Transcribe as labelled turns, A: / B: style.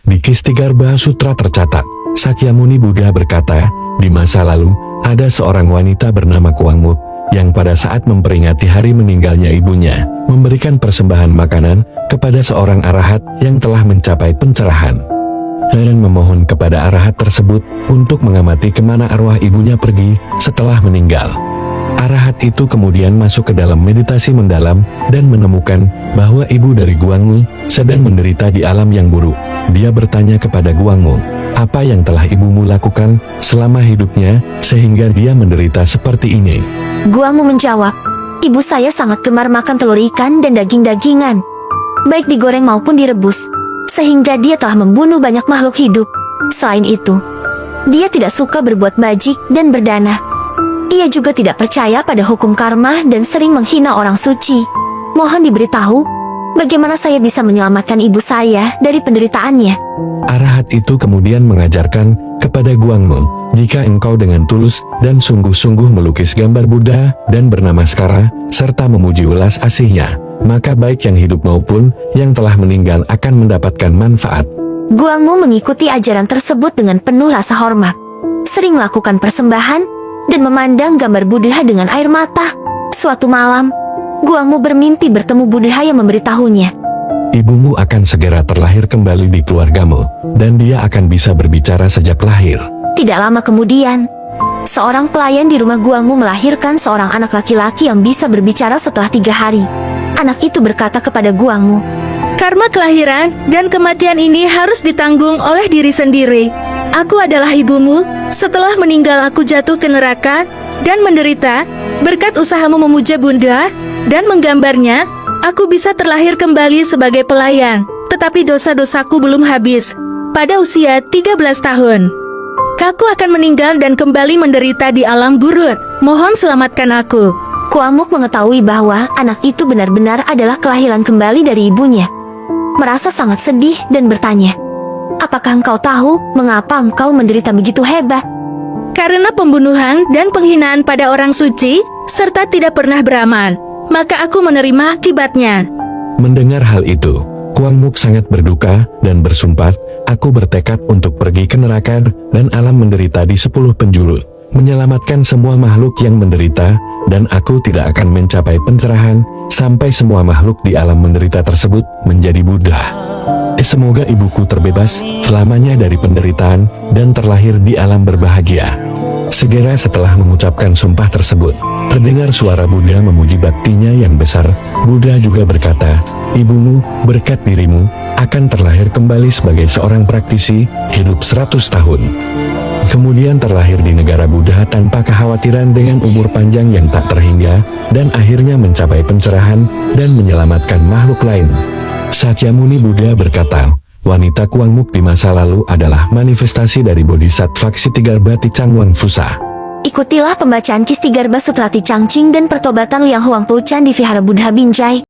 A: Di Kistigarbha Sutra tercatat, Sakyamuni Buddha berkata, di masa lalu, ada seorang wanita bernama Kuangmuk, yang pada saat memperingati hari meninggalnya ibunya, memberikan persembahan makanan kepada seorang arahat yang telah mencapai pencerahan. Dan memohon kepada arahat tersebut untuk mengamati kemana arwah ibunya pergi setelah meninggal. Arahat itu kemudian masuk ke dalam meditasi mendalam dan menemukan bahwa ibu dari Guangmu sedang menderita di alam yang buruk. Dia bertanya kepada Guangmu, apa yang telah ibumu lakukan selama hidupnya sehingga dia menderita seperti ini?
B: Guangmu menjawab, ibu saya sangat gemar makan telur ikan dan daging-dagingan, baik digoreng maupun direbus, sehingga dia telah membunuh banyak makhluk hidup. Selain itu, dia tidak suka berbuat bajik dan berdana. Ia juga tidak percaya pada hukum karma dan sering menghina orang suci. Mohon diberitahu, bagaimana saya bisa menyelamatkan ibu saya dari penderitaannya?
A: Arahat itu kemudian mengajarkan kepada Guangmu, jika engkau dengan tulus dan sungguh-sungguh melukis gambar Buddha dan bernama Skara, serta memuji welas asihnya, maka baik yang hidup maupun yang telah meninggal akan mendapatkan manfaat.
B: Guangmu mengikuti ajaran tersebut dengan penuh rasa hormat, sering melakukan persembahan, dan memandang gambar Buddha dengan air mata. Suatu malam, Guangmu bermimpi bertemu Buddha yang memberitahunya,
A: ibumu akan segera terlahir kembali di keluargamu, dan dia akan bisa berbicara sejak lahir.
B: Tidak lama kemudian, seorang pelayan di rumah Guangmu melahirkan seorang anak laki-laki yang bisa berbicara setelah 3 hari. Anak itu berkata kepada Guangmu,
C: Karma kelahiran dan kematian ini harus ditanggung oleh diri sendiri. Aku adalah ibumu. Setelah meninggal aku jatuh ke neraka dan menderita. Berkat usahamu memuja Buddha dan menggambarnya, aku bisa terlahir kembali sebagai pelayan. Tetapi dosa-dosaku belum habis. Pada usia 13 tahun, aku akan meninggal dan kembali menderita di alam gurut. Mohon selamatkan aku.
B: Kuangmuk mengetahui bahwa anak itu benar-benar adalah kelahiran kembali dari ibunya. Merasa sangat sedih dan bertanya, apakah engkau tahu mengapa engkau menderita begitu hebat?
C: Karena pembunuhan dan penghinaan pada orang suci, serta tidak pernah beramal, maka aku menerima akibatnya.
A: Mendengar hal itu, Kuangmuk sangat berduka dan bersumpah, aku bertekad untuk pergi ke neraka dan alam menderita di 10 penjuru, menyelamatkan semua makhluk yang menderita, dan aku tidak akan mencapai pencerahan sampai semua makhluk di alam menderita tersebut menjadi Buddha. Semoga ibuku terbebas selamanya dari penderitaan dan terlahir di alam berbahagia. Segera setelah mengucapkan sumpah tersebut, terdengar suara Buddha memuji baktinya yang besar. Buddha juga berkata, ibumu berkat dirimu akan terlahir kembali sebagai seorang praktisi hidup 100 tahun. Kemudian terlahir di negara Buddha tanpa kekhawatiran dengan umur panjang yang tak terhingga, dan akhirnya mencapai pencerahan dan menyelamatkan makhluk lain. Sakyamuni Buddha berkata, wanita Kuangmuk di masa lalu adalah manifestasi dari Bodhisattva Kistigarbha Ticangwang Fusa.
B: Ikutilah pembacaan Kistigarbha Sutra Ticangcing dan pertobatan Liang Huang Puchan di Vihara Buddha Binjai.